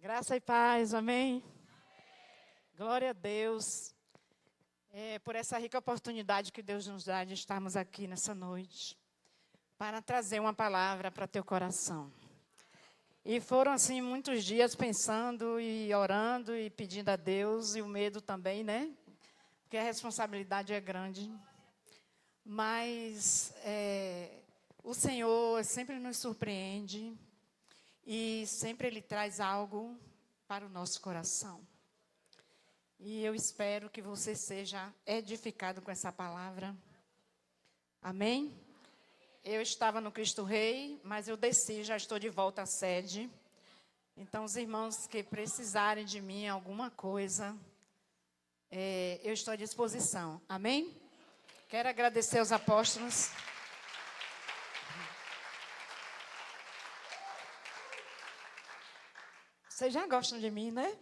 Graça e paz, amém? Glória a Deus por essa rica oportunidade que Deus nos dá de estarmos aqui nessa noite para trazer uma palavra para teu coração. E foram assim muitos dias pensando e orando e pedindo a Deus, e o medo também, né? Porque a responsabilidade é grande. Mas o Senhor sempre nos surpreende e sempre Ele traz algo para o nosso coração. E eu espero que você seja edificado com essa palavra. Amém? Eu estava no Cristo Rei, mas eu desci, já estou de volta à sede. Então, os irmãos que precisarem de mim alguma coisa, eu estou à disposição. Amém? Quero agradecer aos apóstolos. Vocês já gostam de mim, né?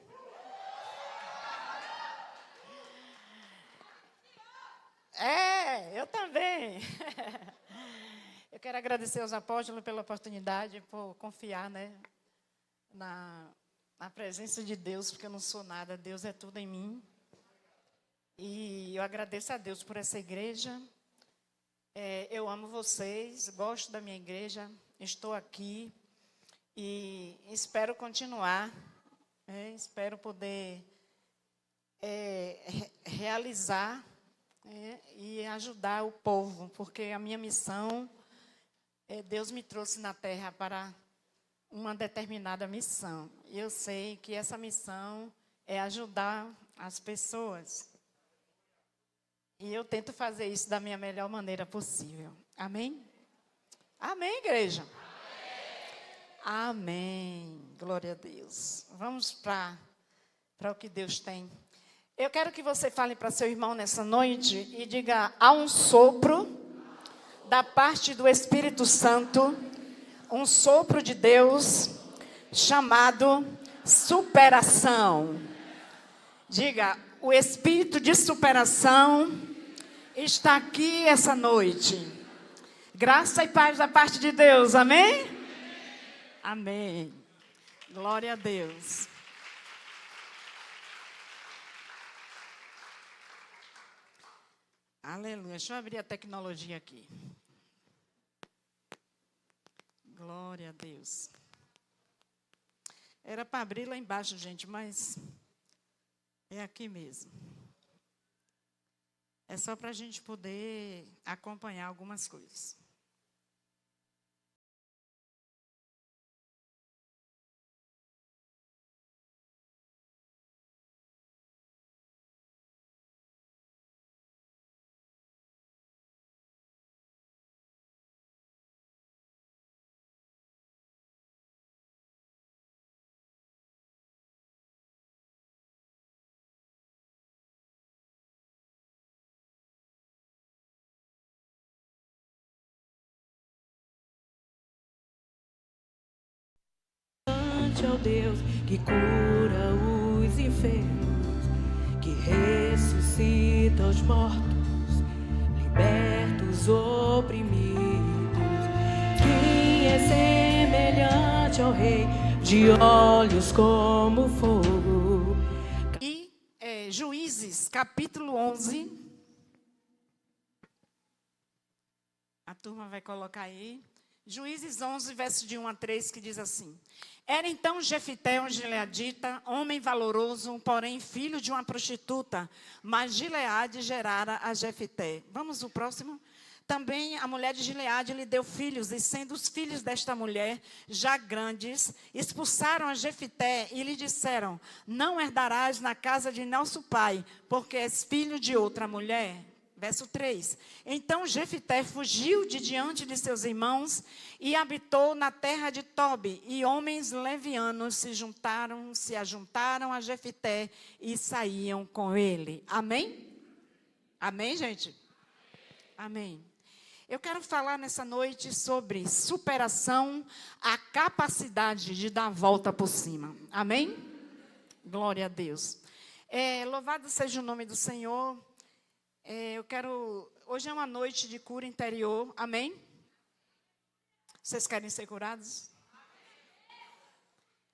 Eu também. Eu quero agradecer aos apóstolos pela oportunidade, por confiar, né, na presença de Deus, porque eu não sou nada, Deus é tudo em mim. E eu agradeço a Deus por essa igreja. Eu amo vocês, gosto da minha igreja, estou aqui e espero continuar, espero poder realizar e ajudar o povo, porque a minha missão, Deus me trouxe na terra para uma determinada missão. E eu sei que essa missão é ajudar as pessoas. E eu tento fazer isso da minha melhor maneira possível. Amém? Amém, igreja? Amém. Amém. Glória a Deus. Vamos para o que Deus tem. Eu quero que você fale para seu irmão nessa noite e diga: há um sopro da parte do Espírito Santo, um sopro de Deus chamado superação. Diga: o espírito de superação está aqui essa noite. Graça e paz da parte de Deus, amém? Amém. Glória a Deus. Aleluia. Deixa eu abrir a tecnologia aqui. Glória a Deus. Era para abrir lá embaixo, gente, mas é aqui mesmo. É só para a gente poder acompanhar algumas coisas. Ao Deus que cura os enfermos, que ressuscita os mortos, liberta os oprimidos. Quem é semelhante ao Rei, de olhos como fogo. E Juízes, capítulo 11. A turma vai colocar aí. Juízes 11, verso de 1 a 3, que diz assim: Era então Jefité, um gileadita, homem valoroso, porém filho de uma prostituta, mas Gileade gerara a Jefité. Vamos ao próximo? Também a mulher de Gileade lhe deu filhos, e sendo os filhos desta mulher já grandes, expulsaram a Jefité e lhe disseram: Não herdarás na casa de nosso pai, porque és filho de outra mulher. Verso 3. Então Jefité fugiu de diante de seus irmãos e habitou na terra de Tobi. E homens levianos se ajuntaram a Jefité e saíam com ele. Amém? Amém, gente? Amém. Eu quero falar nessa noite sobre superação, a capacidade de dar a volta por cima. Amém? Glória a Deus. Louvado seja o nome do Senhor. Hoje é uma noite de cura interior, amém? Vocês querem ser curados?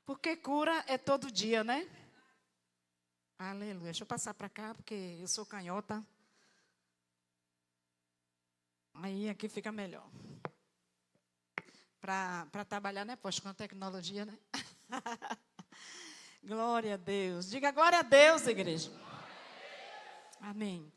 Porque cura é todo dia, né? Aleluia. Deixa eu passar para cá, porque eu sou canhota. Aí aqui fica melhor. Para trabalhar, né, poxa, com tecnologia, né? Glória a Deus. Diga glória a Deus, igreja. Amém.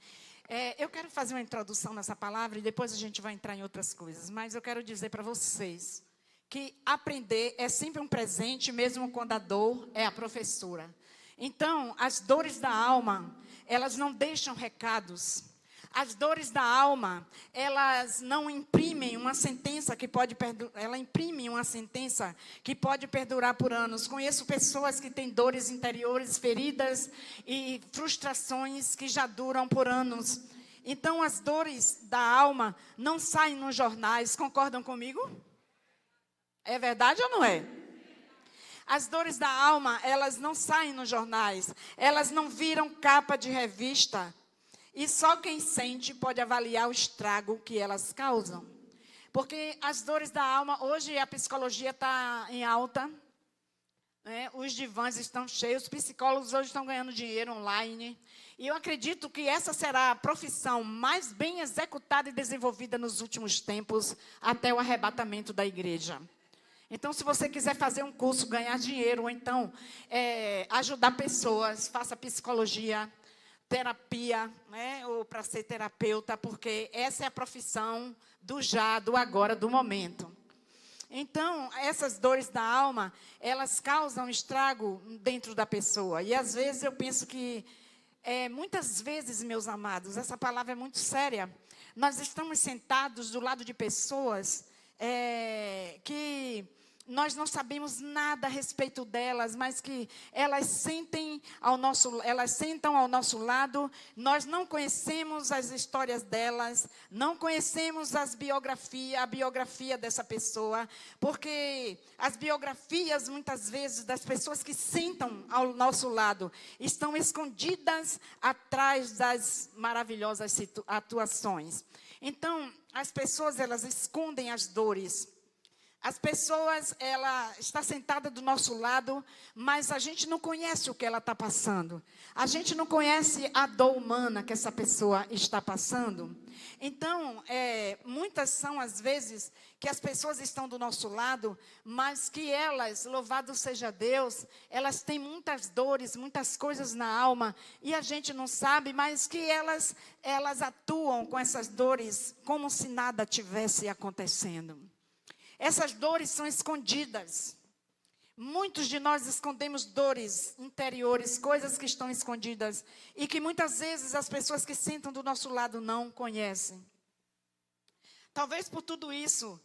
Eu quero fazer uma introdução nessa palavra e depois a gente vai entrar em outras coisas. Mas eu quero dizer para vocês que aprender é sempre um presente, mesmo quando a dor é a professora. Então, as dores da alma, elas não deixam recados. As dores da alma, elas não imprimem uma sentença que pode perdurar, ela imprime uma sentença que pode perdurar por anos. Conheço pessoas que têm dores interiores, feridas e frustrações que já duram por anos. Então, as dores da alma não saem nos jornais, concordam comigo? É verdade ou não é? As dores da alma, elas não saem nos jornais, elas não viram capa de revista. E só quem sente pode avaliar o estrago que elas causam. Porque as dores da alma, hoje a psicologia está em alta, né? Os divãs estão cheios, os psicólogos hoje estão ganhando dinheiro online. E eu acredito que essa será a profissão mais bem executada e desenvolvida nos últimos tempos, até o arrebatamento da igreja. Então, se você quiser fazer um curso, ganhar dinheiro, ou então ajudar pessoas, faça psicologia, terapia, né, ou para ser terapeuta, porque essa é a profissão do já, do agora, do momento. Então, essas dores da alma, elas causam estrago dentro da pessoa. E, às vezes, eu penso que, muitas vezes, meus amados, essa palavra é muito séria, nós estamos sentados do lado de pessoas que nós não sabemos nada a respeito delas, mas que elas sentam ao nosso lado. Nós não conhecemos as histórias delas, não conhecemos a biografia dessa pessoa, porque as biografias, muitas vezes, das pessoas que sentam ao nosso lado, estão escondidas atrás das maravilhosas atuações. Então, as pessoas, elas escondem as dores. As pessoas, ela está sentada do nosso lado, mas a gente não conhece o que ela está passando. A gente não conhece a dor humana que essa pessoa está passando. Então, muitas são as vezes que as pessoas estão do nosso lado, mas que elas, louvado seja Deus, elas têm muitas dores, muitas coisas na alma, e a gente não sabe, mas que elas atuam com essas dores como se nada tivesse acontecendo. Essas dores são escondidas. Muitos de nós escondemos dores interiores, coisas que estão escondidas, e que muitas vezes as pessoas que sentam do nosso lado não conhecem. Talvez por tudo isso,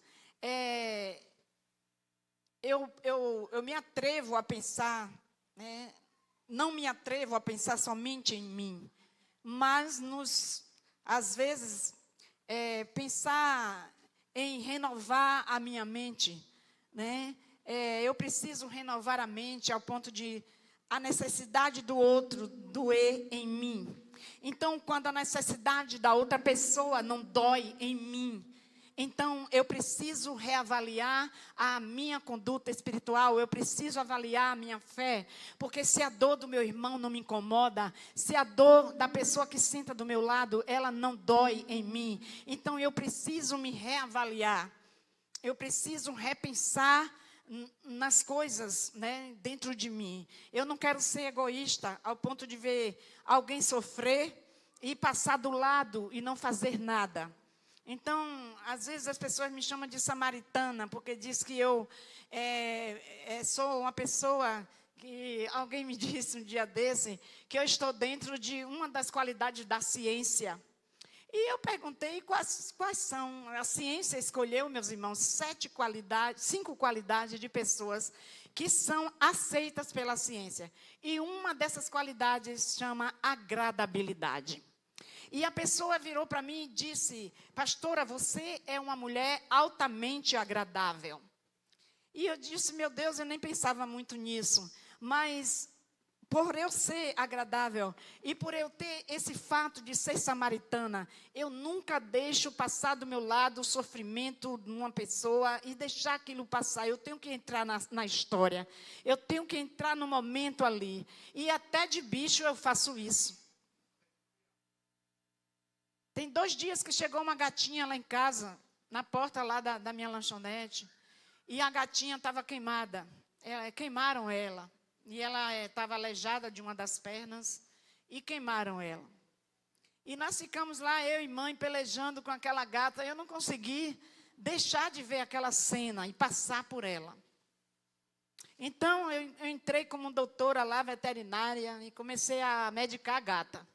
eu me atrevo a pensar, né? Não me atrevo a pensar somente em mim, mas às vezes, pensar em renovar a minha mente, né? Eu preciso renovar a mente ao ponto de a necessidade do outro doer em mim. Então, quando a necessidade da outra pessoa não dói em mim, então eu preciso reavaliar a minha conduta espiritual, eu preciso avaliar a minha fé, porque se a dor do meu irmão não me incomoda, se a dor da pessoa que senta do meu lado, ela não dói em mim, então eu preciso me reavaliar, eu preciso repensar nas coisas, né, dentro de mim. Eu não quero ser egoísta ao ponto de ver alguém sofrer e passar do lado e não fazer nada. Então, às vezes as pessoas me chamam de samaritana, porque diz que eu sou uma pessoa que... Alguém me disse um dia desse, que eu estou dentro de uma das qualidades da ciência. E eu perguntei quais são. A ciência escolheu, meus irmãos, 5 qualidades de pessoas que são aceitas pela ciência. E uma dessas qualidades chama agradabilidade. E a pessoa virou para mim e disse: pastora, você é uma mulher altamente agradável. E eu disse: meu Deus, eu nem pensava muito nisso. Mas por eu ser agradável e por eu ter esse fato de ser samaritana, eu nunca deixo passar do meu lado o sofrimento de uma pessoa e deixar aquilo passar. Eu tenho que entrar na história. Eu tenho que entrar no momento ali. E até de bicho eu faço isso. Tem 2 dias que chegou uma gatinha lá em casa, na porta lá da minha lanchonete, e a gatinha estava queimada. Queimaram ela. E ela estava aleijada de uma das pernas e queimaram ela. E nós ficamos lá, eu e mãe, pelejando com aquela gata. Eu não consegui deixar de ver aquela cena e passar por ela. Então, eu entrei como doutora lá, veterinária, e comecei a medicar a gata.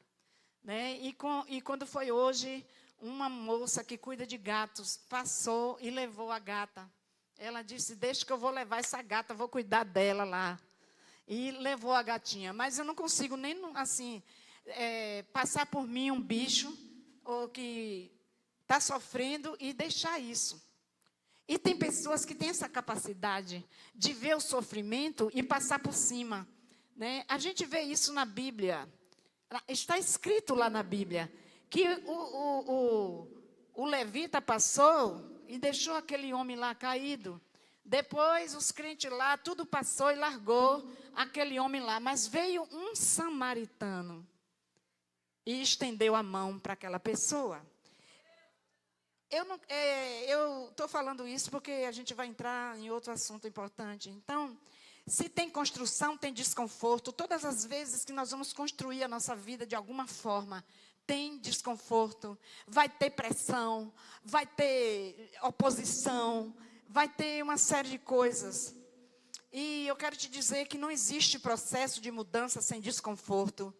Né? E quando foi hoje, uma moça que cuida de gatos passou e levou a gata. Ela disse, deixa que eu vou levar essa gata, vou cuidar dela lá. E levou a gatinha. Mas eu não consigo nem, assim, passar por mim um bicho ou que está sofrendo e deixar isso. E tem pessoas que têm essa capacidade de ver o sofrimento e passar por cima. Né? A gente vê isso na Bíblia. Está escrito lá na Bíblia que o levita passou e deixou aquele homem lá caído. Depois, os crentes lá, tudo passou e largou aquele homem lá. Mas veio um samaritano e estendeu a mão para aquela pessoa. Eu estou falando isso porque a gente vai entrar em outro assunto importante. Então, se tem construção, tem desconforto. Todas as vezes que nós vamos construir a nossa vida de alguma forma, tem desconforto, vai ter pressão, vai ter oposição, vai ter uma série de coisas. E eu quero te dizer que não existe processo de mudança sem desconforto.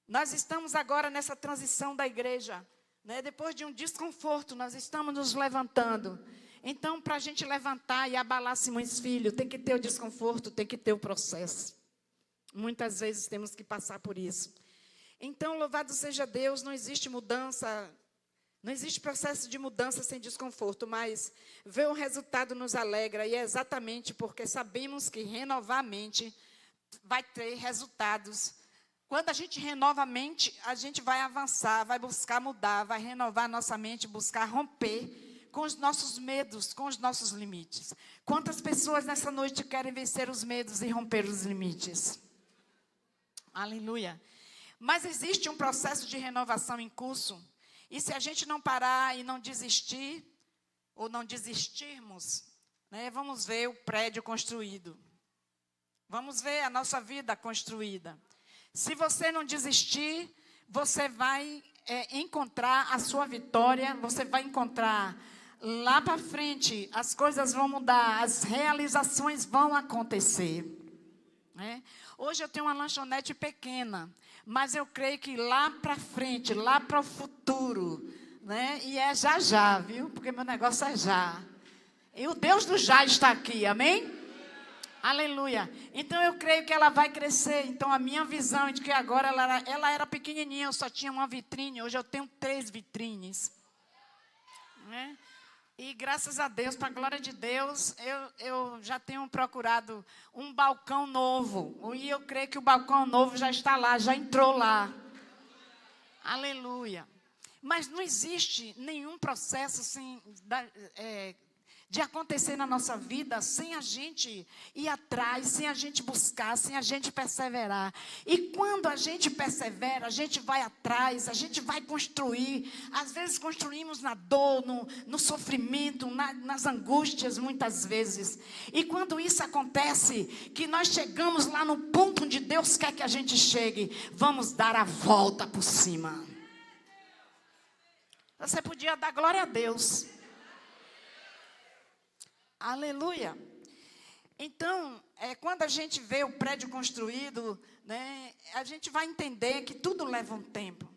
Nós estamos agora nessa transição da igreja. Né? Depois de um desconforto, nós estamos nos levantando. Então, para a gente levantar e abalar Simões Filho, tem que ter o desconforto, tem que ter o processo. Muitas vezes temos que passar por isso. Então, louvado seja Deus, não existe mudança. Não existe processo de mudança sem desconforto, mas ver o resultado nos alegra, e é exatamente porque sabemos que renovar a mente vai ter resultados. Quando a gente renova a mente, a gente vai avançar, vai buscar mudar, vai renovar a nossa mente, buscar romper com os nossos medos, com os nossos limites. Quantas pessoas nessa noite querem vencer os medos e romper os limites? Aleluia. Mas existe um processo de renovação em curso. E se a gente não parar e não desistir, ou não desistirmos, né, vamos ver o prédio construído. Vamos ver a nossa vida construída. Se você não desistir, você vai encontrar a sua vitória, você vai encontrar lá para frente, as coisas vão mudar, as realizações vão acontecer. Né? Hoje eu tenho uma lanchonete pequena, mas eu creio que lá para frente, lá para o futuro, né? E é já já, viu? Porque meu negócio é já. E o Deus do já está aqui, amém? Aleluia. Então eu creio que ela vai crescer. Então a minha visão é de que agora ela era pequenininha, eu só tinha uma vitrine, hoje eu tenho 3 vitrines. Né? E graças a Deus, para a glória de Deus, eu já tenho procurado um balcão novo. E eu creio que o balcão novo já está lá, já entrou lá. Aleluia. Mas não existe nenhum processo de acontecer na nossa vida sem a gente ir atrás, sem a gente buscar, sem a gente perseverar. E quando a gente persevera, a gente vai atrás, a gente vai construir. Às vezes construímos na dor, no sofrimento, nas angústias, muitas vezes. E quando isso acontece, que nós chegamos lá no ponto onde Deus quer que a gente chegue, vamos dar a volta por cima. Você podia dar glória a Deus. Aleluia. Então, quando a gente vê o prédio construído, né, a gente vai entender que tudo leva um tempo.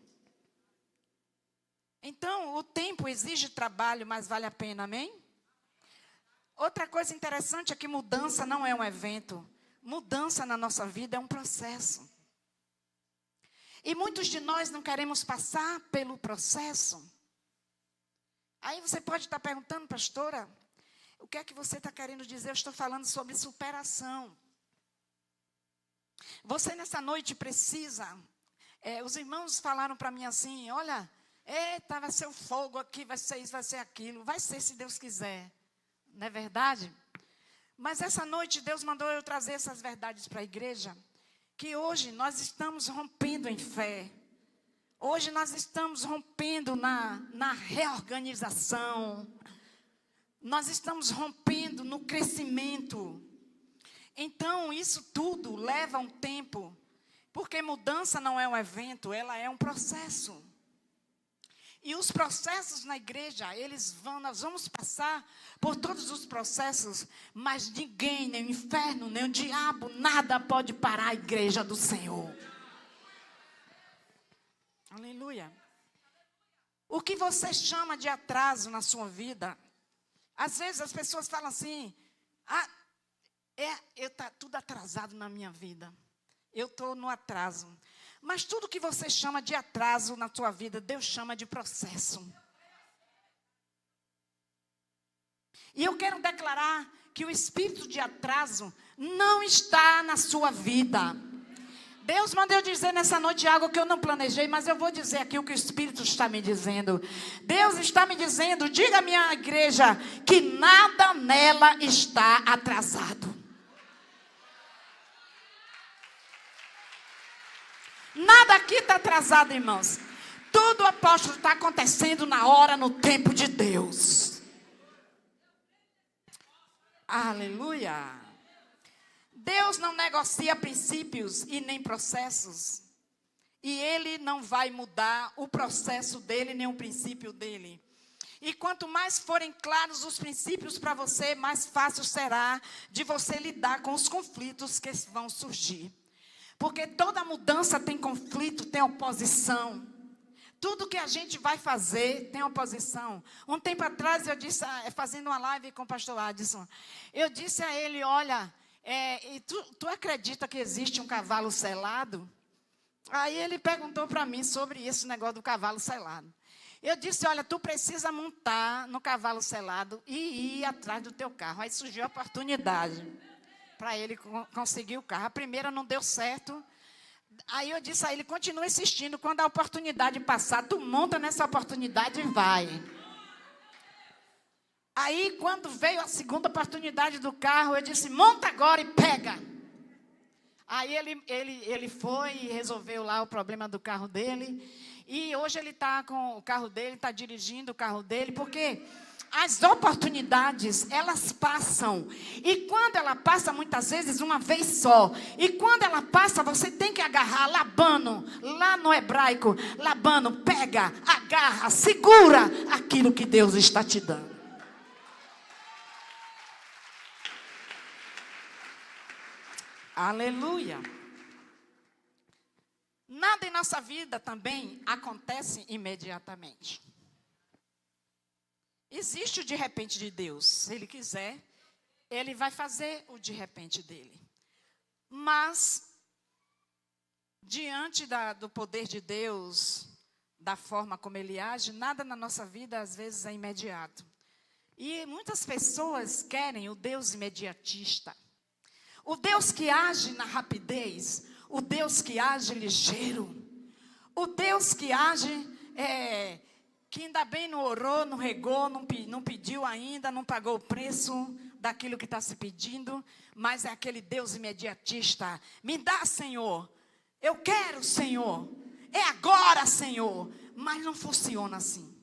Então, o tempo exige trabalho, mas vale a pena, amém? Outra coisa interessante é que mudança não é um evento. Mudança na nossa vida é um processo. E muitos de nós não queremos passar pelo processo. Aí você pode estar perguntando, pastora, o que é que você está querendo dizer? Eu estou falando sobre superação. Você nessa noite precisa. Os irmãos falaram para mim assim, olha, eita, vai ser o fogo aqui, vai ser isso, vai ser aquilo. Vai ser se Deus quiser. Não é verdade? Mas essa noite Deus mandou eu trazer essas verdades para a igreja. Que hoje nós estamos rompendo em fé. Hoje nós estamos rompendo na reorganização. Nós estamos rompendo no crescimento. Então, isso tudo leva um tempo. Porque mudança não é um evento, ela é um processo. E os processos na igreja, nós vamos passar por todos os processos, mas ninguém, nem o inferno, nem o diabo, nada pode parar a igreja do Senhor. Aleluia. O que você chama de atraso na sua vida? Às vezes as pessoas falam assim, tá tudo atrasado na minha vida. Eu estou no atraso. Mas tudo que você chama de atraso na sua vida, Deus chama de processo. E eu quero declarar que o espírito de atraso não está na sua vida. Deus mandou eu dizer nessa noite algo que eu não planejei, mas eu vou dizer aqui o que o Espírito está me dizendo. Deus está me dizendo, diga à minha igreja, que nada nela está atrasado. Nada aqui está atrasado, irmãos. Tudo, apóstolo, está acontecendo na hora, no tempo de Deus. Aleluia. Deus não negocia princípios e nem processos. E Ele não vai mudar o processo dele, nem o princípio dele. E quanto mais forem claros os princípios para você, mais fácil será de você lidar com os conflitos que vão surgir. Porque toda mudança tem conflito, tem oposição. Tudo que a gente vai fazer tem oposição. Um tempo atrás eu disse, fazendo uma live com o pastor Adson, eu disse a ele, olha, tu acredita que existe um cavalo selado? Aí ele perguntou para mim sobre esse negócio do cavalo selado. Eu disse, olha, tu precisa montar no cavalo selado e ir atrás do teu carro. Aí surgiu a oportunidade para ele conseguir o carro. A primeira não deu certo. Aí eu disse a ele, continua insistindo. Quando a oportunidade passar, tu monta nessa oportunidade e vai. Aí, quando veio a segunda oportunidade do carro, eu disse, monta agora e pega. Aí ele foi e resolveu lá o problema do carro dele. E hoje ele está com o carro dele, está dirigindo o carro dele, porque as oportunidades, elas passam. E quando ela passa, muitas vezes, uma vez só. E quando ela passa, você tem que agarrar, labano, lá no hebraico, labano, pega, agarra, segura aquilo que Deus está te dando. Aleluia. Nada em nossa vida também acontece imediatamente. Existe o de repente de Deus. Se Ele quiser, Ele vai fazer o de repente dele. Mas, diante do poder de Deus, da forma como Ele age, nada na nossa vida às vezes é imediato. E muitas pessoas querem o Deus imediatista. O Deus que age na rapidez, o Deus que age ligeiro, o Deus que age, que ainda bem não orou, não regou, não pediu ainda, não pagou o preço daquilo que está se pedindo, mas é aquele Deus imediatista. Me dá, Senhor, eu quero, Senhor, é agora, Senhor, mas não funciona assim.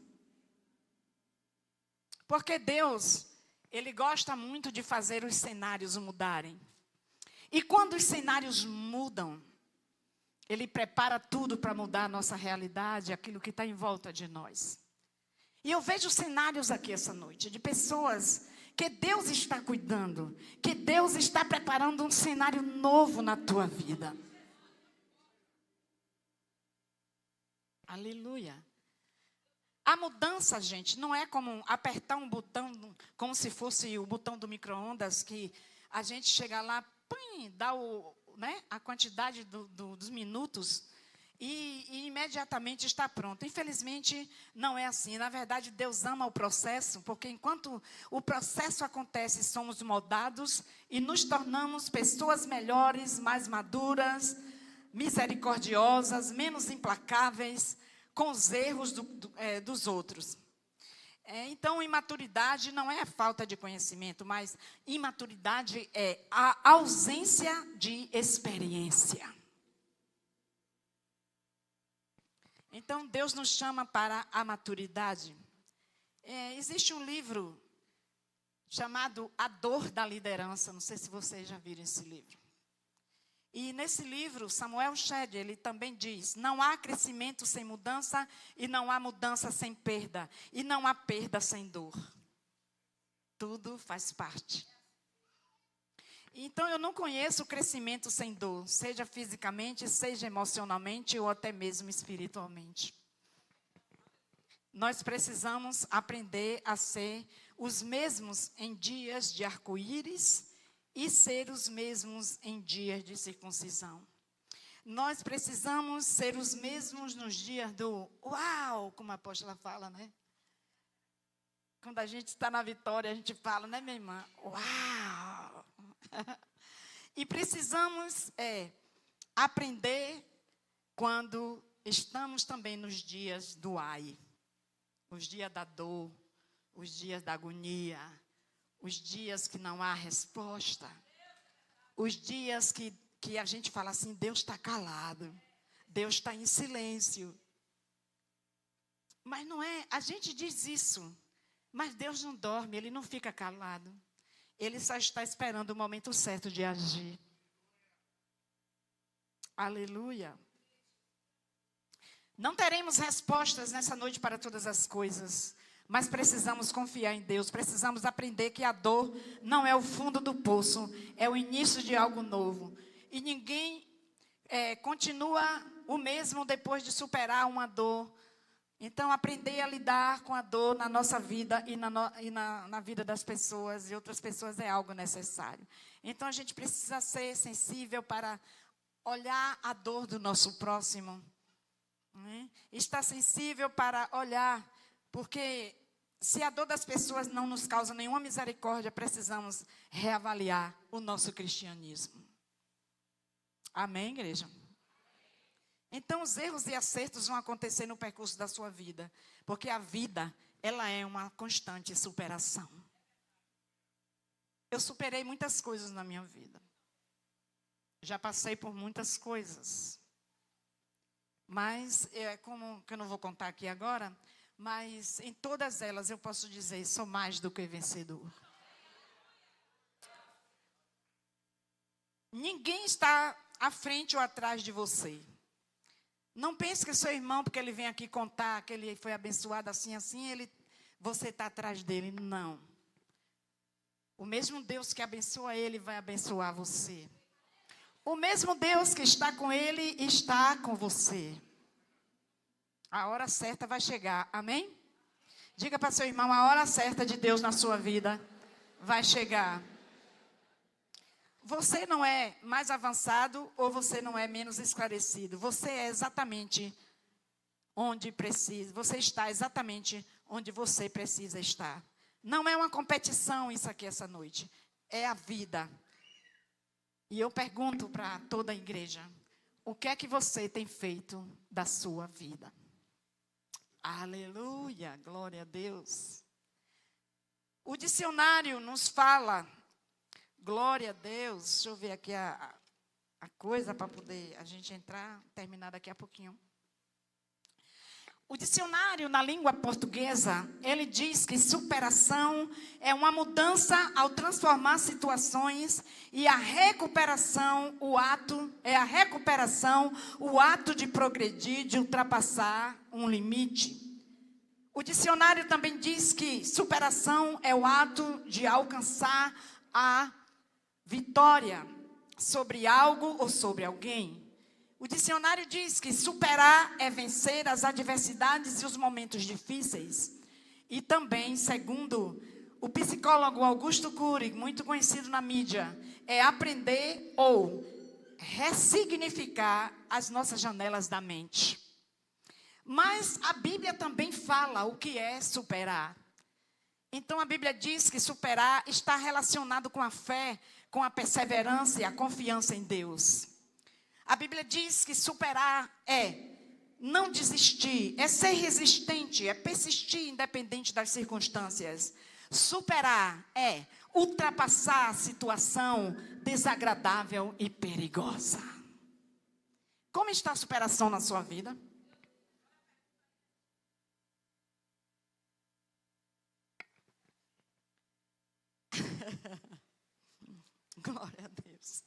Porque Deus, Ele gosta muito de fazer os cenários mudarem. E quando os cenários mudam, Ele prepara tudo para mudar a nossa realidade, aquilo que está em volta de nós. E eu vejo cenários aqui essa noite, de pessoas que Deus está cuidando, que Deus está preparando um cenário novo na tua vida. Aleluia. A mudança, gente, não é como apertar um botão, como se fosse o botão do micro-ondas, que a gente chega lá, dá a quantidade dos minutos e imediatamente está pronto. Infelizmente, não é assim. Na verdade, Deus ama o processo, porque enquanto o processo acontece, somos moldados e nos tornamos pessoas melhores, mais maduras, misericordiosas, menos implacáveis com os erros dos outros. Então, imaturidade não é falta de conhecimento, mas imaturidade é a ausência de experiência. Então, Deus nos chama para a maturidade. Existe um livro chamado A Dor da Liderança. Não sei se vocês já viram esse livro. E nesse livro, Samuel Shedd, ele também diz: não há crescimento sem mudança, e não há mudança sem perda, e não há perda sem dor. Tudo faz parte. Então, eu não conheço crescimento sem dor, seja fisicamente, seja emocionalmente ou até mesmo espiritualmente. Nós precisamos aprender a ser os mesmos em dias de arco-íris e ser os mesmos em dias de circuncisão. Nós precisamos ser os mesmos nos dias do uau, como a apóstola fala, né? Quando a gente está na vitória, a gente fala, né, minha irmã? Uau! E precisamos aprender quando estamos também nos dias do ai, os dias da dor, os dias da agonia, os dias que não há resposta, os dias que a gente fala assim, Deus está calado, Deus está em silêncio. Mas não é, a gente diz isso, mas Deus não dorme, Ele não fica calado. Ele só está esperando o momento certo de agir. Aleluia. Não teremos respostas nessa noite para todas as coisas, mas precisamos confiar em Deus. Precisamos aprender que a dor não é o fundo do poço, é o início de algo novo. E ninguém continua o mesmo depois de superar uma dor. Então, aprender a lidar com a dor na nossa vida e na vida das pessoas e outras pessoas é algo necessário. Então, a gente precisa ser sensível para olhar a dor do nosso próximo. Né? Estar sensível para olhar, porque se a dor das pessoas não nos causa nenhuma misericórdia, precisamos reavaliar o nosso cristianismo. Amém, igreja? Então, os erros e acertos vão acontecer no percurso da sua vida. Porque a vida, ela é uma constante superação. Eu superei muitas coisas na minha vida. Já passei por muitas coisas. Mas, como que eu não vou contar aqui agora, mas em todas elas eu posso dizer, sou mais do que vencedor. Ninguém está à frente ou atrás de você. Não pense que seu irmão, porque ele vem aqui contar que ele foi abençoado assim, você está atrás dele. Não. O mesmo Deus que abençoa ele vai abençoar você. O mesmo Deus que está com ele está com você. A hora certa vai chegar. Amém? Diga para seu irmão, a hora certa de Deus na sua vida vai chegar. Você não é mais avançado ou você não é menos esclarecido. Você é exatamente onde precisa. Você está exatamente onde você precisa estar. Não é uma competição isso aqui essa noite. É a vida. E eu pergunto para toda a igreja, o que é que você tem feito da sua vida? Aleluia, glória a Deus. O dicionário nos fala... Glória a Deus. Deixa eu ver aqui a coisa para poder a gente terminar daqui a pouquinho. O dicionário na língua portuguesa, ele diz que superação é uma mudança ao transformar situações e a recuperação, o ato de progredir, de ultrapassar um limite. O dicionário também diz que superação é o ato de alcançar a vitória sobre algo ou sobre alguém. O dicionário diz que superar é vencer as adversidades e os momentos difíceis. E também, segundo o psicólogo Augusto Cury, muito conhecido na mídia, é aprender ou ressignificar as nossas janelas da mente. Mas a Bíblia também fala o que é superar. Então a Bíblia diz que superar está relacionado com a fé, com a perseverança e a confiança em Deus. A Bíblia diz que superar é não desistir, é ser resistente, é persistir independente das circunstâncias. Superar é ultrapassar a situação desagradável e perigosa. Como está a superação na sua vida? Glória a Deus.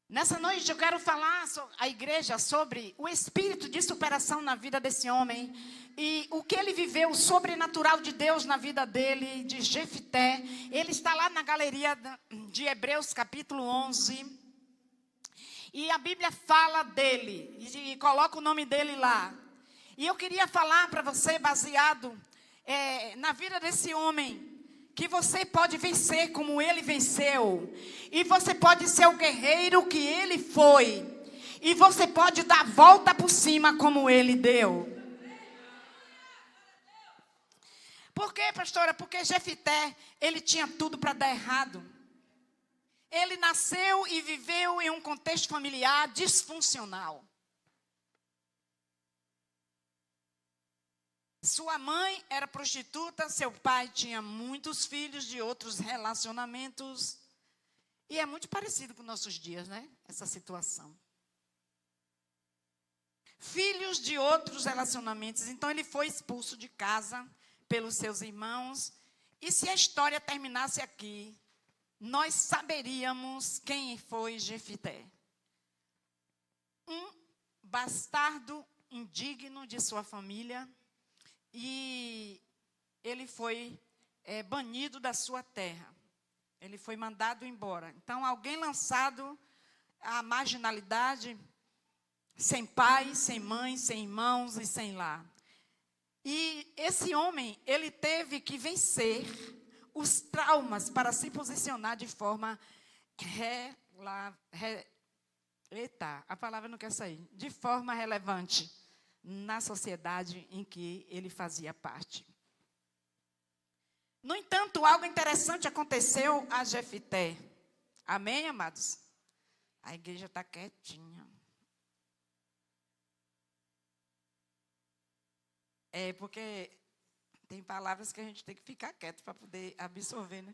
Nessa noite eu quero falar à igreja sobre o espírito de superação na vida desse homem e o que ele viveu, o sobrenatural de Deus na vida dele, de Jefité. Ele está lá na galeria de Hebreus capítulo 11 e a Bíblia fala dele e coloca o nome dele lá. E eu queria falar para você, baseado na vida desse homem, que você pode vencer como ele venceu. E você pode ser o guerreiro que ele foi. E você pode dar a volta por cima como ele deu. Por quê, pastora? Porque Jefité, ele tinha tudo para dar errado. Ele nasceu e viveu em um contexto familiar disfuncional. Sua mãe era prostituta, seu pai tinha muitos filhos de outros relacionamentos. E é muito parecido com nossos dias, né? Essa situação. Filhos de outros relacionamentos. Então ele foi expulso de casa pelos seus irmãos. E se a história terminasse aqui, nós saberíamos quem foi Jefité. Um bastardo indigno de sua família. E ele foi banido da sua terra. Ele foi mandado embora. Então, alguém lançado à marginalidade, sem pai, sem mãe, sem irmãos e sem lar. E esse homem, ele teve que vencer os traumas para se posicionar de forma a palavra não quer sair. De forma relevante na sociedade em que ele fazia parte. No entanto, algo interessante aconteceu a Jefité. Amém, amados? A igreja está quietinha. É porque tem palavras que a gente tem que ficar quieto para poder absorver, né?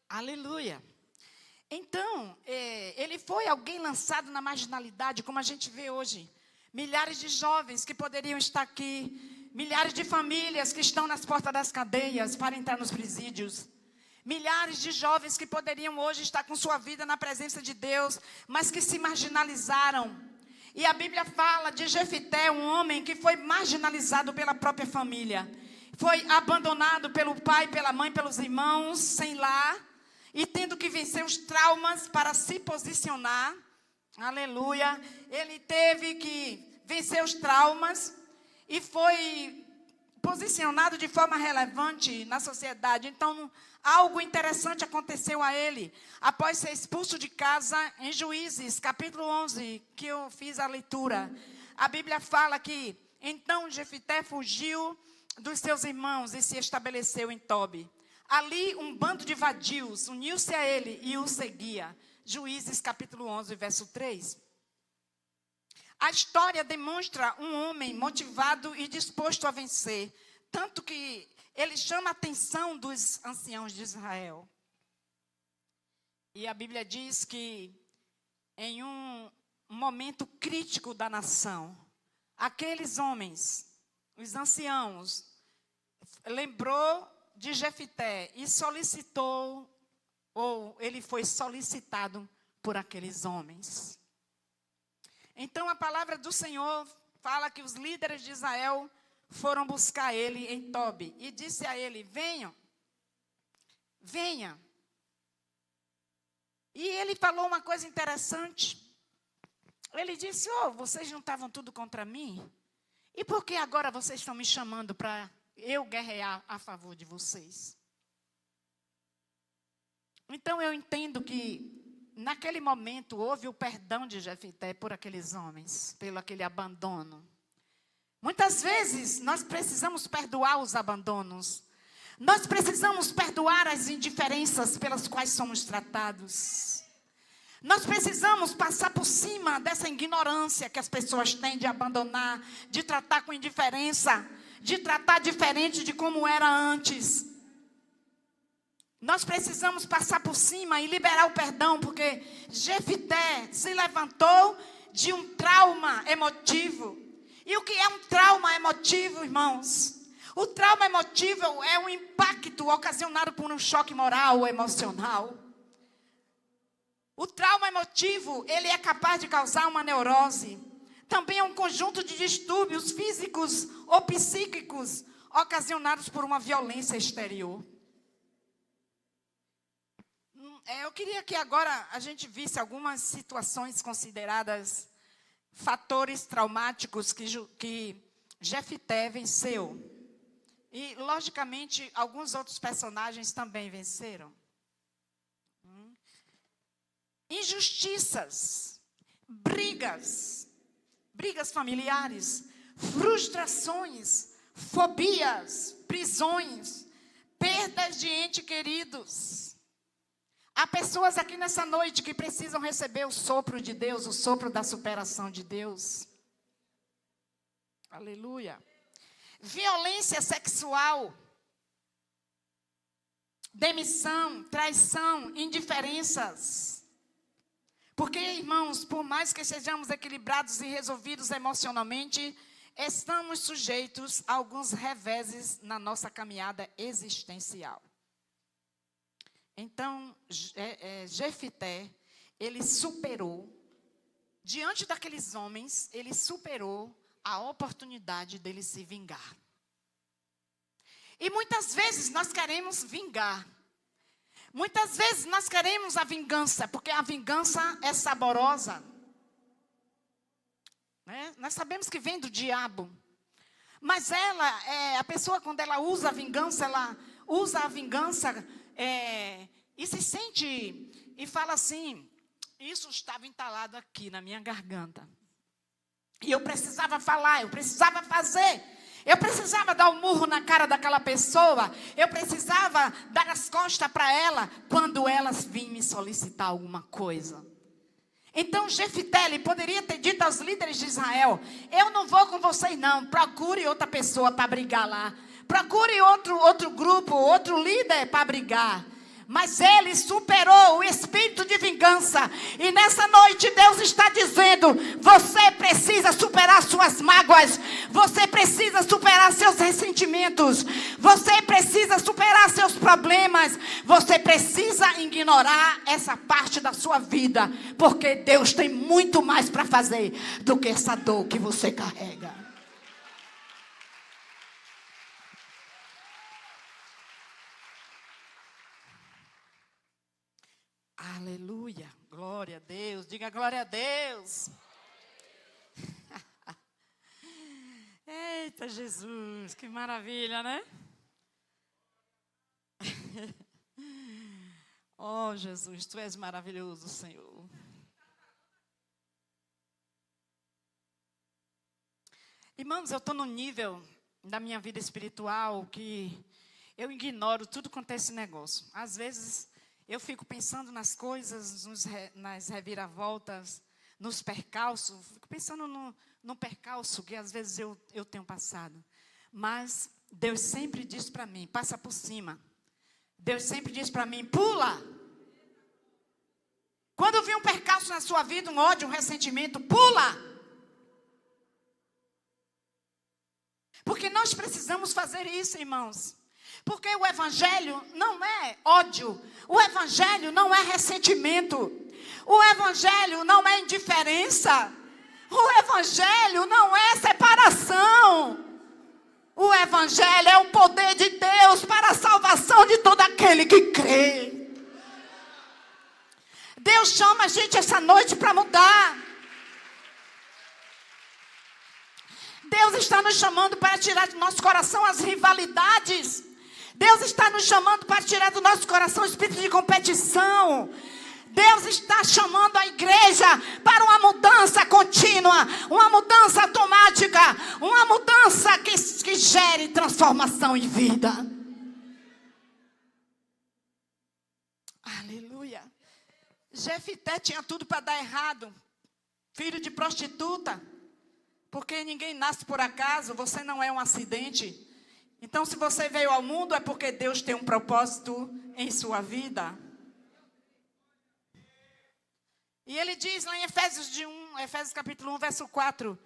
Aleluia. Então, ele foi alguém lançado na marginalidade, como a gente vê hoje. Milhares de jovens que poderiam estar aqui, milhares de famílias que estão nas portas das cadeias para entrar nos presídios. Milhares de jovens que poderiam hoje estar com sua vida na presença de Deus, mas que se marginalizaram. E a Bíblia fala de Jefité, um homem que foi marginalizado pela própria família. Foi abandonado pelo pai, pela mãe, pelos irmãos, sem lar. E tendo que vencer os traumas para se posicionar, aleluia, ele teve que vencer os traumas e foi posicionado de forma relevante na sociedade. Então, algo interessante aconteceu a ele, após ser expulso de casa, em Juízes, capítulo 11, que eu fiz a leitura. A Bíblia fala que, então, Jefité fugiu dos seus irmãos e se estabeleceu em Tobi. Ali, um bando de vadios uniu-se a ele e o seguia. Juízes, capítulo 11, verso 3. A história demonstra um homem motivado e disposto a vencer, tanto que ele chama a atenção dos anciãos de Israel. E a Bíblia diz que, em um momento crítico da nação, aqueles homens, os anciãos, lembrou de Jefité e solicitou, ou ele foi solicitado por aqueles homens. Então a palavra do Senhor fala que os líderes de Israel foram buscar ele em Tobi e disse a ele: venha. E ele falou uma coisa interessante. Ele disse: vocês não estavam tudo contra mim? E por que agora vocês estão me chamando para eu guerrear a favor de vocês? Então eu entendo que naquele momento houve o perdão de Jefité por aqueles homens, pelo aquele abandono. Muitas vezes nós precisamos perdoar os abandonos. Nós precisamos perdoar as indiferenças pelas quais somos tratados. Nós precisamos passar por cima dessa ignorância que as pessoas têm de abandonar, de tratar com indiferença, de tratar diferente de como era antes. Nós precisamos passar por cima e liberar o perdão, porque Jefité se levantou de um trauma emotivo. E o que é um trauma emotivo, irmãos? O trauma emotivo é um impacto ocasionado por um choque moral ou emocional. O trauma emotivo, ele é capaz de causar uma neurose. Também é um conjunto de distúrbios físicos ou psíquicos ocasionados por uma violência exterior. Eu queria que agora a gente visse algumas situações consideradas fatores traumáticos que Jefité venceu. E, logicamente, alguns outros personagens também venceram. Injustiças, brigas familiares, frustrações, fobias, prisões, perdas de entes queridos. Há pessoas aqui nessa noite que precisam receber o sopro de Deus, o sopro da superação de Deus. Aleluia. Violência sexual, demissão, traição, indiferenças. Porque, irmãos, por mais que sejamos equilibrados e resolvidos emocionalmente, estamos sujeitos a alguns reveses na nossa caminhada existencial. Então, Jefité, ele superou, diante daqueles homens, ele superou a oportunidade dele se vingar. E muitas vezes nós queremos vingar. Muitas vezes nós queremos a vingança, porque a vingança é saborosa. Nós sabemos que vem do diabo. Mas a pessoa, quando ela usa a vingança, e se sente, e fala assim, isso estava entalado aqui na minha garganta. E eu precisava falar, eu precisava fazer. Eu precisava dar um murro na cara daquela pessoa. Eu precisava dar as costas para ela quando elas vinham me solicitar alguma coisa. Então Jefité, ele poderia ter dito aos líderes de Israel, eu não vou com vocês não, procure outra pessoa para brigar lá. Procure outro grupo, outro líder para brigar. Mas ele superou o espírito de vingança. E nessa noite Deus está dizendo, você precisa superar suas mágoas. Você precisa superar seus ressentimentos. Você precisa superar seus problemas. Você precisa ignorar essa parte da sua vida. Porque Deus tem muito mais para fazer do que essa dor que você carrega. Aleluia, glória a Deus, diga glória a Deus. Eita Jesus, que maravilha, né? Oh Jesus, Tu és maravilhoso, Senhor. Irmãos, eu estou no nível da minha vida espiritual que eu ignoro tudo quanto é esse negócio. Às vezes eu fico pensando nas coisas, nas reviravoltas, nos percalços. Fico pensando no percalço que às vezes eu tenho passado. Mas Deus sempre diz para mim, passa por cima. Deus sempre diz para mim, pula. Quando vir um percalço na sua vida, um ódio, um ressentimento, pula. Porque nós precisamos fazer isso, irmãos. Porque o evangelho não é ódio. O evangelho não é ressentimento. O evangelho não é indiferença. O evangelho não é separação. O evangelho é o poder de Deus para a salvação de todo aquele que crê. Deus chama a gente essa noite para mudar. Deus está nos chamando para tirar do nosso coração as rivalidades. Deus está nos chamando para tirar do nosso coração o espírito de competição. Deus está chamando a igreja para uma mudança contínua, uma mudança automática, uma mudança que gere transformação em vida. Aleluia. Jefité tinha tudo para dar errado. Filho de prostituta. Porque ninguém nasce por acaso, você não é um acidente. Então, se você veio ao mundo, é porque Deus tem um propósito em sua vida. E ele diz lá em Efésios capítulo 1, verso 4.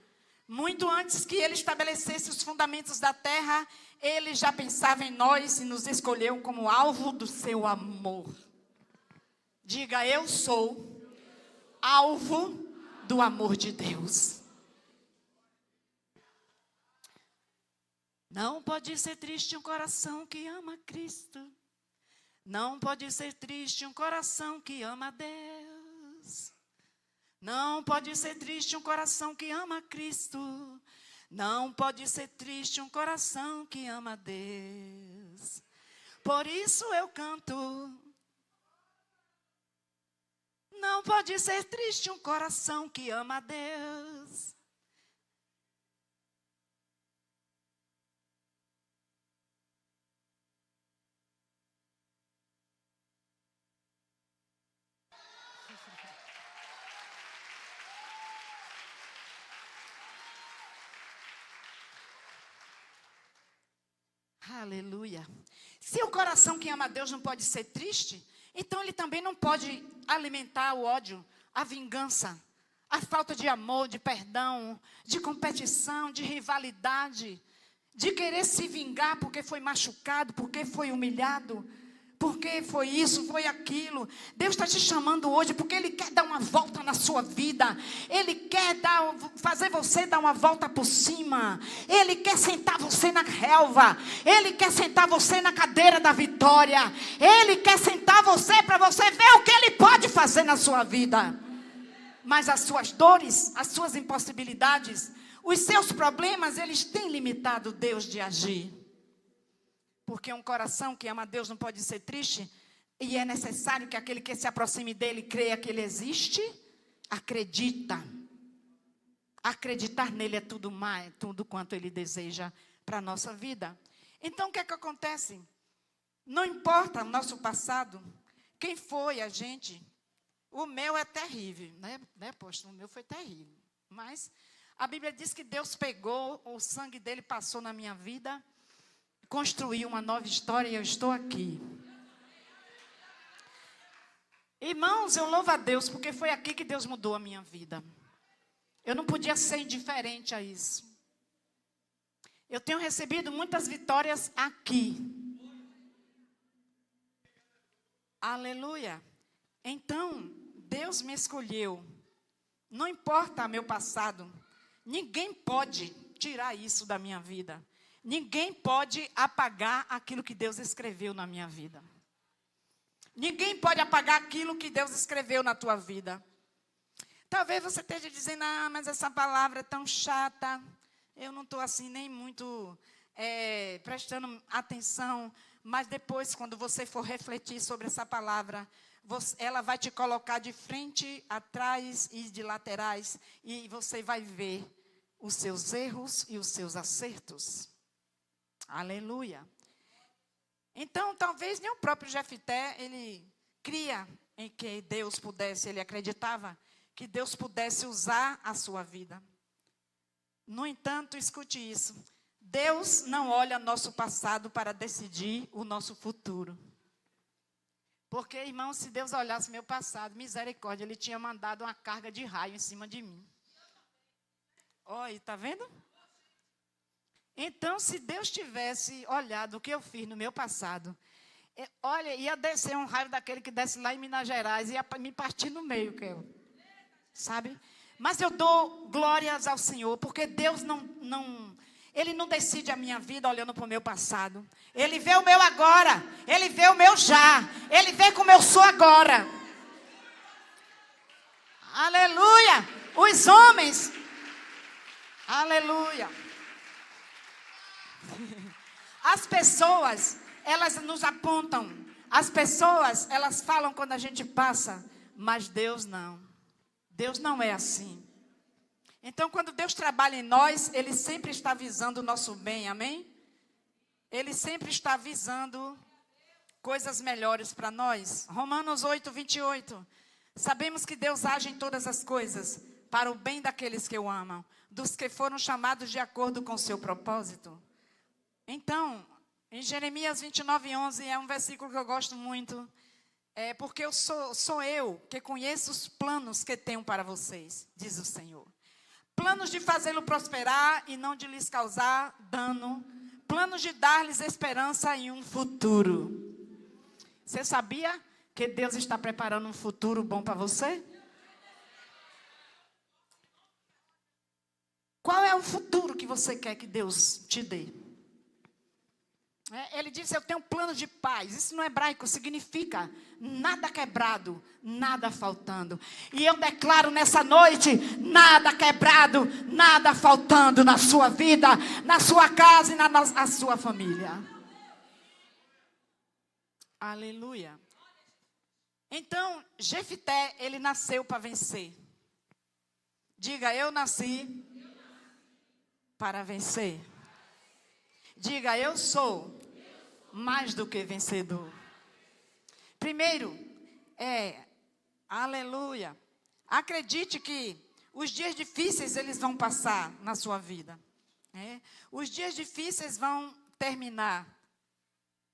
Muito antes que ele estabelecesse os fundamentos da terra, ele já pensava em nós e nos escolheu como alvo do seu amor. Diga, eu sou alvo do amor de Deus. Não pode ser triste um coração que ama Cristo. Não pode ser triste um coração que ama Deus. Não pode ser triste um coração que ama Cristo. Não pode ser triste um coração que ama Deus. Por isso eu canto. Não pode ser triste um coração que ama Deus. Aleluia. Se o coração que ama a Deus não pode ser triste, então ele também não pode alimentar o ódio, a vingança, a falta de amor, de perdão, de competição, de rivalidade, de querer se vingar porque foi machucado, porque foi humilhado, porque foi isso, foi aquilo. Deus está te chamando hoje porque Ele quer dar uma volta na sua vida. Ele quer fazer você dar uma volta por cima. Ele quer sentar você na relva. Ele quer sentar você na cadeira da vitória. Ele quer sentar você para você ver o que Ele pode fazer na sua vida. Mas as suas dores, as suas impossibilidades, os seus problemas, eles têm limitado Deus de agir. Porque um coração que ama a Deus não pode ser triste. E é necessário que aquele que se aproxime dele creia que ele existe. Acredita. Acreditar nele é tudo mais, tudo quanto ele deseja para a nossa vida. Então o que é que acontece? Não importa o nosso passado. Quem foi a gente? O meu é terrível, né, poxa, o meu foi terrível. Mas a Bíblia diz que Deus pegou, o sangue dele passou na minha vida, construiu uma nova história e eu estou aqui. Irmãos, eu louvo a Deus porque foi aqui que Deus mudou a minha vida. Eu não podia ser indiferente a isso. Eu tenho recebido muitas vitórias aqui. Aleluia. Então, Deus me escolheu. Não importa meu passado. Ninguém pode tirar isso da minha vida. Ninguém pode apagar aquilo que Deus escreveu na minha vida. Ninguém pode apagar aquilo que Deus escreveu na tua vida. Talvez você esteja dizendo, mas essa palavra é tão chata. Eu não estou assim nem muito prestando atenção. Mas depois, quando você for refletir sobre essa palavra, ela vai te colocar de frente, atrás e de laterais. E você vai ver os seus erros e os seus acertos. Aleluia. Então, talvez nem o próprio Jefité, ele cria em que Deus pudesse, ele acreditava que Deus pudesse usar a sua vida. No entanto, escute isso. Deus não olha nosso passado para decidir o nosso futuro. Porque, irmão, se Deus olhasse meu passado, misericórdia, Ele tinha mandado uma carga de raio em cima de mim. Olha, está vendo? Então, se Deus tivesse olhado o que eu fiz no meu passado, olha, ia descer um raio daquele que desce lá em Minas Gerais, ia me partir no meio, sabe? Mas eu dou glórias ao Senhor, porque Deus Ele não decide a minha vida olhando para o meu passado. Ele vê o meu agora, Ele vê o meu já, Ele vê como eu sou agora. Aleluia! Os homens, aleluia! As pessoas, elas nos apontam. As pessoas, elas falam quando a gente passa, mas Deus não. Deus não é assim. Então, quando Deus trabalha em nós, Ele sempre está visando o nosso bem, amém? Ele sempre está visando coisas melhores para nós. Romanos 8, 28. Sabemos que Deus age em todas as coisas para o bem daqueles que o amam, dos que foram chamados de acordo com o seu propósito. Então, em Jeremias 29, 11, é um versículo que eu gosto muito. Porque sou eu que conheço os planos que tenho para vocês, diz o Senhor. Planos de fazê-lo prosperar e não de lhes causar dano. Planos de dar-lhes esperança em um futuro. Você sabia que Deus está preparando um futuro bom para você? Qual é o futuro que você quer que Deus te dê? Ele disse, eu tenho um plano de paz. Isso no hebraico significa nada quebrado, nada faltando. E eu declaro nessa noite, nada quebrado, nada faltando na sua vida, na sua casa e na sua família. Aleluia. Então, Jefité, ele nasceu para vencer. Diga, eu nasci para vencer. Diga, eu sou mais do que vencedor. Primeiro, aleluia. Acredite que os dias difíceis, eles vão passar na sua vida. Os dias difíceis vão terminar.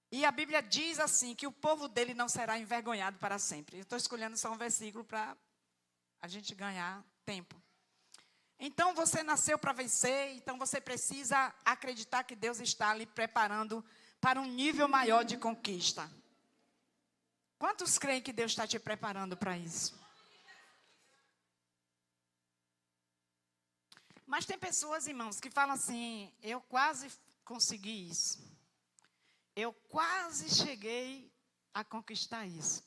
E a Bíblia diz assim, que o povo dele não será envergonhado para sempre. Eu estou escolhendo só um versículo para a gente ganhar tempo. Então, você nasceu para vencer, então você precisa acreditar que Deus está lhe preparando para um nível maior de conquista. Quantos creem que Deus está te preparando para isso? Mas tem pessoas, irmãos, que falam assim, eu quase consegui isso. Eu quase cheguei a conquistar isso.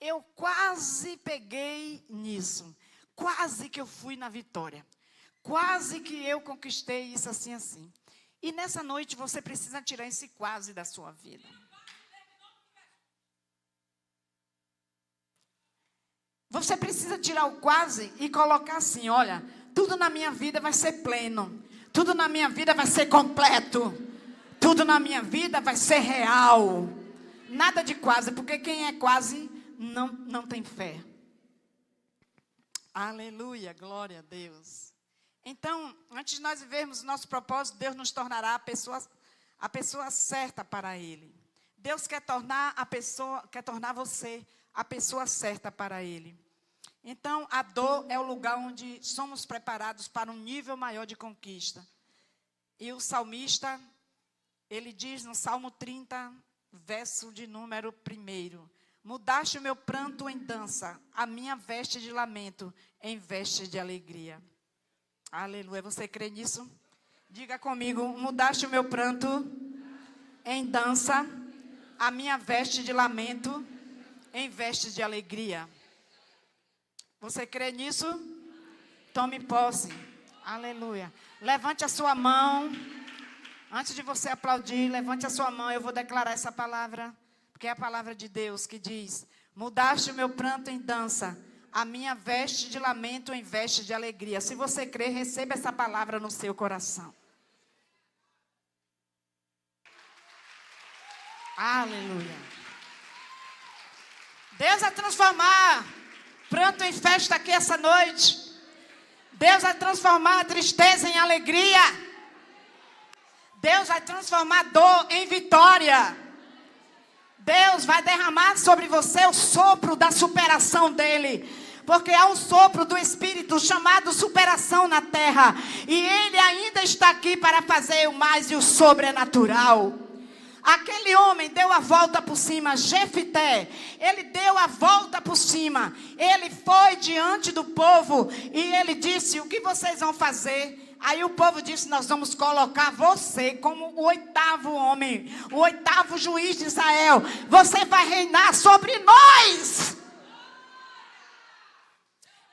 Eu quase peguei nisso. Quase que eu fui na vitória. Quase que eu conquistei isso assim, assim. E nessa noite você precisa tirar esse quase da sua vida. Você precisa tirar o quase e colocar assim, olha, tudo na minha vida vai ser pleno. Tudo na minha vida vai ser completo. Tudo na minha vida vai ser real. Nada de quase, porque quem é quase não tem fé. Aleluia, glória a Deus. Então, antes de nós vivermos o nosso propósito, Deus nos tornará a pessoa certa para Ele. Deus quer tornar você a pessoa certa para Ele. Então, a dor é o lugar onde somos preparados para um nível maior de conquista. E o salmista, ele diz no Salmo 30, verso de número 1, mudaste o meu pranto em dança, a minha veste de lamento em veste de alegria. Aleluia, você crê nisso? Diga comigo, mudaste o meu pranto em dança, a minha veste de lamento em veste de alegria. Você crê nisso? Tome posse. Aleluia. Levante a sua mão. Antes de você aplaudir, levante a sua mão. Eu vou declarar essa palavra. Porque é a palavra de Deus que diz, mudaste o meu pranto em dança, a minha veste de lamento em veste de alegria. Se você crê, receba essa palavra no seu coração. Aleluia. Deus vai transformar pranto em festa aqui essa noite. Deus vai transformar a tristeza em alegria. Deus vai transformar dor em vitória. Deus vai derramar sobre você o sopro da superação dele. Porque há um sopro do Espírito chamado superação na terra. E ele ainda está aqui para fazer o mais e o sobrenatural. Aquele homem deu a volta por cima, Jefité, ele deu a volta por cima. Ele foi diante do povo e ele disse, o que vocês vão fazer? Aí o povo disse, nós vamos colocar você como o 8º homem, o 8º juiz de Israel. Você vai reinar sobre nós.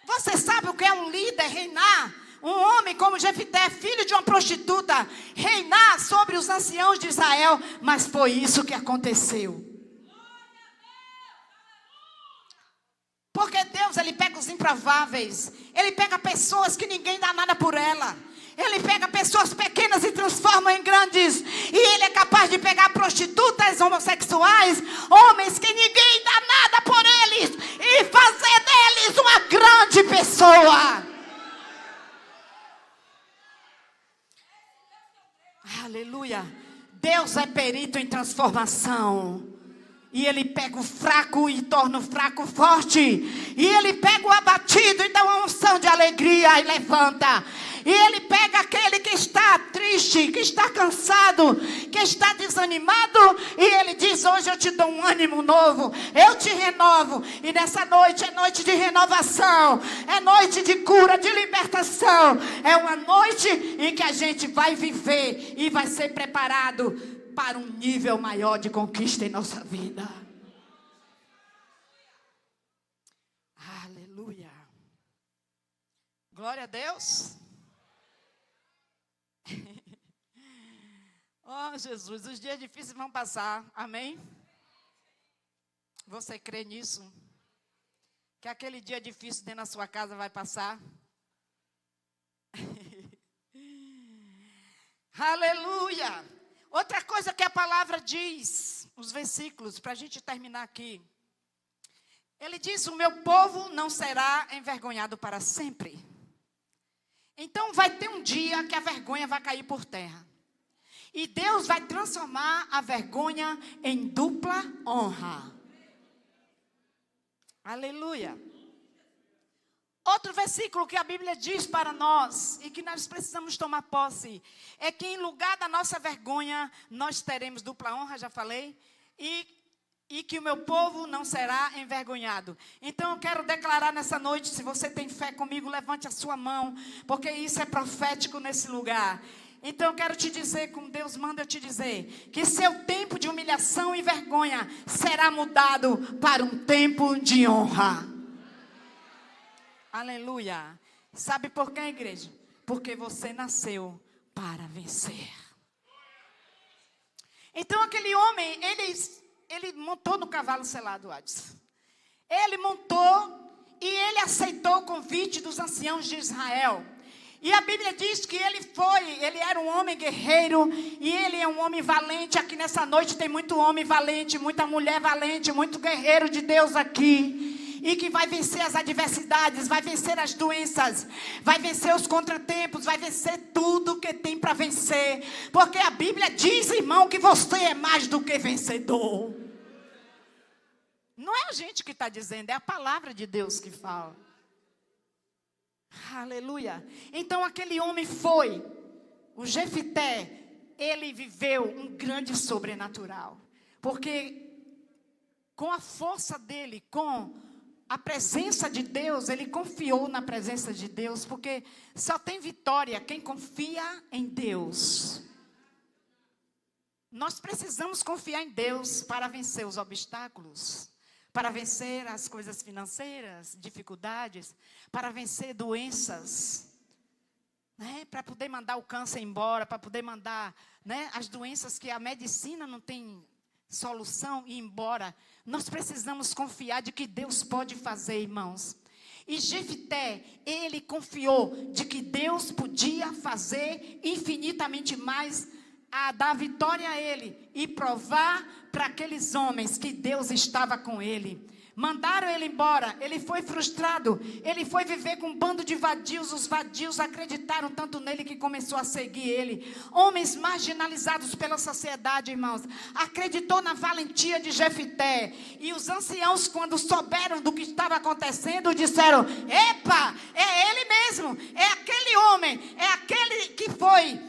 Você sabe o que é um líder reinar um homem como Jefité, filho de uma prostituta, reinar sobre os anciãos de Israel. Mas foi isso que aconteceu. Porque Deus, Ele pega os improváveis. Ele pega pessoas que ninguém dá nada por ela. Ele pega pessoas pequenas e transforma em grandes. E Ele é capaz de pegar prostitutas, homossexuais, homens que ninguém dá nada por eles, e fazer deles uma grande pessoa. Aleluia. Deus é perito em transformação. E Ele pega o fraco e torna o fraco forte. E Ele pega o abatido e dá uma unção de alegria e levanta. E Ele pega aquele que está triste, que está cansado, que está desanimado. E Ele diz: hoje eu te dou um ânimo novo. Eu te renovo. E nessa noite é noite de renovação. É noite de cura, de libertação. É uma noite em que a gente vai viver e vai ser preparado para um nível maior de conquista em nossa vida. Aleluia. Glória a Deus. Oh, Jesus, os dias difíceis vão passar. Amém? Você crê nisso? Que aquele dia difícil dentro da sua casa vai passar? Aleluia. Outra coisa que a palavra diz, os versículos, para a gente terminar aqui. Ele diz: o meu povo não será envergonhado para sempre. Então vai ter um dia que a vergonha vai cair por terra. E Deus vai transformar a vergonha em dupla honra. Aleluia. Outro versículo que a Bíblia diz para nós, e que nós precisamos tomar posse, é que em lugar da nossa vergonha, nós teremos dupla honra, já falei, e que o meu povo não será envergonhado. Então eu quero declarar nessa noite, se você tem fé comigo, levante a sua mão, porque isso é profético nesse lugar. Então eu quero te dizer, como Deus manda eu te dizer, que seu tempo de humilhação e vergonha será mudado para um tempo de honra. Aleluia. Sabe por quê, igreja? Porque você nasceu para vencer. Então aquele homem, ele montou no cavalo selado, Adson. Ele montou e ele aceitou o convite dos anciãos de Israel. E a Bíblia diz que ele era um homem guerreiro, e ele é um homem valente. Aqui nessa noite tem muito homem valente, muita mulher valente, muito guerreiro de Deus aqui. E que vai vencer as adversidades, vai vencer as doenças, vai vencer os contratempos, vai vencer tudo que tem para vencer. Porque a Bíblia diz, irmão, que você é mais do que vencedor. Não é a gente que está dizendo, é a palavra de Deus que fala. Aleluia. Então aquele homem foi, o Jefité, ele viveu um grande sobrenatural. Porque com a força dele, com a presença de Deus, ele confiou na presença de Deus, porque só tem vitória quem confia em Deus. Nós precisamos confiar em Deus para vencer os obstáculos, para vencer as coisas financeiras, dificuldades, para vencer doenças, né? Para poder mandar o câncer embora, para poder mandar, né, as doenças que a medicina não tem solução ir embora. Nós precisamos confiar de que Deus pode fazer, irmãos. E Jefité, ele confiou de que Deus podia fazer infinitamente mais, a dar vitória a ele e provar para aqueles homens que Deus estava com ele. Mandaram ele embora, ele foi frustrado, ele foi viver com um bando de vadios. Os vadios acreditaram tanto nele que começou a seguir ele. Homens marginalizados pela sociedade, irmãos, acreditou na valentia de Jefité. E os anciãos, quando souberam do que estava acontecendo, disseram: epa, é ele mesmo, é aquele homem, é aquele que foi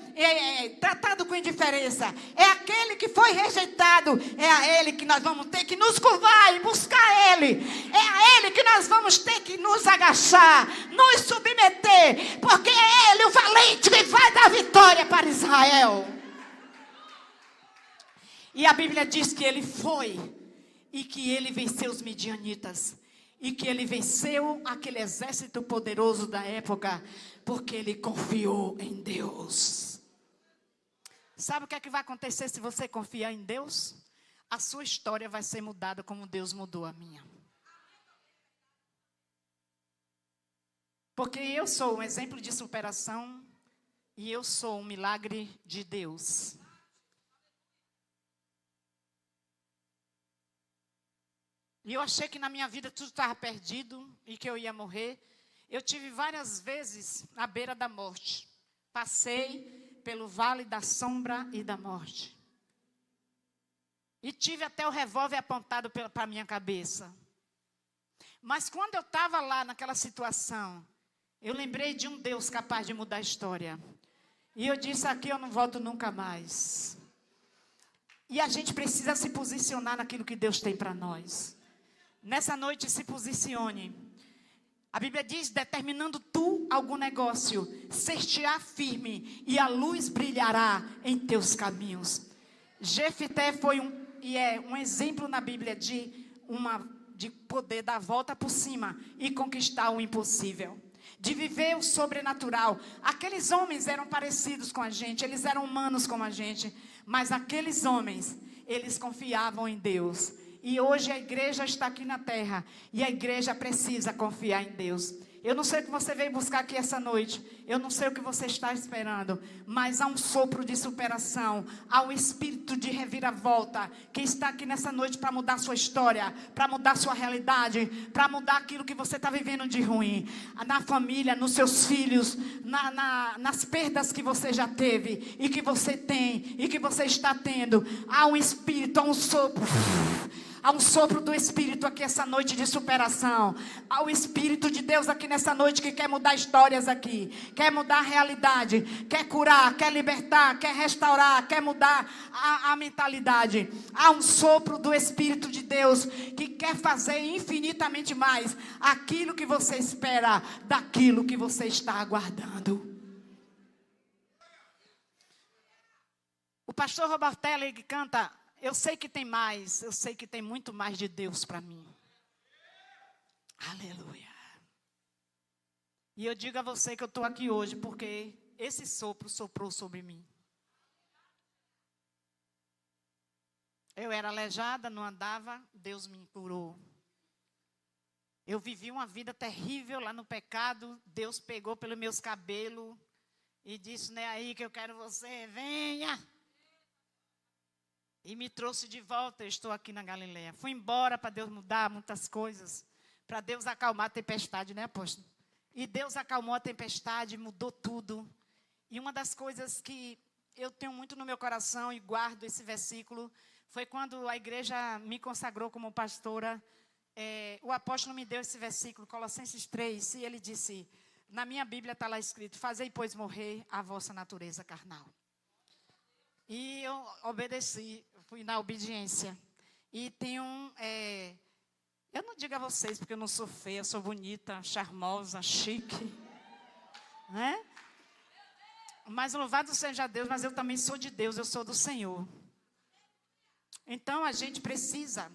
tratado com indiferença, é aquele que foi rejeitado, é a ele que nós vamos ter que nos curvar e buscar ele, é a ele que nós vamos ter que nos agachar, nos submeter, porque é ele o valente que vai dar vitória para Israel. E a Bíblia diz que ele foi e que ele venceu os midianitas. e que ele venceu aquele exército poderoso da época, porque ele confiou em Deus. Sabe o que é que vai acontecer se você confiar em Deus? A sua história vai ser mudada como Deus mudou a minha. Porque eu sou um exemplo de superação e eu sou um milagre de Deus. E eu achei que na minha vida tudo estava perdido e que eu ia morrer. Eu tive várias vezes à beira da morte. Passei pelo vale da sombra e da morte. E tive até o revólver apontado para a minha cabeça. Mas quando eu estava lá naquela situação, eu lembrei de um Deus capaz de mudar a história. E eu disse, aqui eu não volto nunca mais. E a gente precisa se posicionar naquilo que Deus tem para nós. Nessa noite se posicione. A Bíblia diz, determinando tu algum negócio, ser-te-á firme e a luz brilhará em teus caminhos. Jefité foi um exemplo na Bíblia de poder dar a volta por cima e conquistar o impossível. De viver o sobrenatural. Aqueles homens eram parecidos com a gente, eles eram humanos como a gente, mas aqueles homens, eles confiavam em Deus. E hoje a igreja está aqui na terra. E a igreja precisa confiar em Deus. Eu não sei o que você veio buscar aqui essa noite. Eu não sei o que você está esperando. Mas há um sopro de superação. Há um espírito de reviravolta. Que está aqui nessa noite para mudar sua história. Para mudar sua realidade. Para mudar aquilo que você está vivendo de ruim. Na família, nos seus filhos. Nas perdas que você já teve. E que você tem. E que você está tendo. Há um espírito, há um sopro. Há um sopro do Espírito aqui essa noite de superação. Há o Espírito de Deus aqui nessa noite que quer mudar histórias aqui. Quer mudar a realidade. Quer curar, quer libertar, quer restaurar, quer mudar a mentalidade. Há um sopro do Espírito de Deus que quer fazer infinitamente mais aquilo que você espera daquilo que você está aguardando. O pastor Robertelli canta... Eu sei que tem mais, eu sei que tem muito mais de Deus para mim. Aleluia. E eu digo a você que eu estou aqui hoje porque esse sopro soprou sobre mim. Eu era aleijada, não andava, Deus me curou. Eu vivi uma vida terrível lá no pecado, Deus pegou pelos meus cabelos e disse, não é aí que eu quero você, venha. E me trouxe de volta, eu estou aqui na Galileia. Fui embora para Deus mudar muitas coisas. Para Deus acalmar a tempestade, né, apóstolo? E Deus acalmou a tempestade, mudou tudo. E uma das coisas que eu tenho muito no meu coração e guardo esse versículo, foi quando a igreja me consagrou como pastora. O apóstolo me deu esse versículo, Colossenses 3, e ele disse, na minha Bíblia está lá escrito, fazei, pois, morrer a vossa natureza carnal. E eu obedeci, fui na obediência. E tem eu não digo a vocês, porque eu não sou feia, eu sou bonita, charmosa, chique. Né? Mas louvado seja Deus, mas eu também sou de Deus, eu sou do Senhor. Então a gente precisa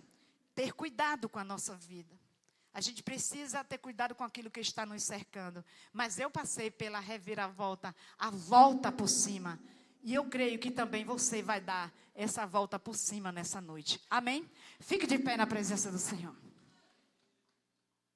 ter cuidado com a nossa vida. A gente precisa ter cuidado com aquilo que está nos cercando. Mas eu passei pela reviravolta, a volta por cima. E eu creio que também você vai dar essa volta por cima nessa noite. Amém? Fique de pé na presença do Senhor.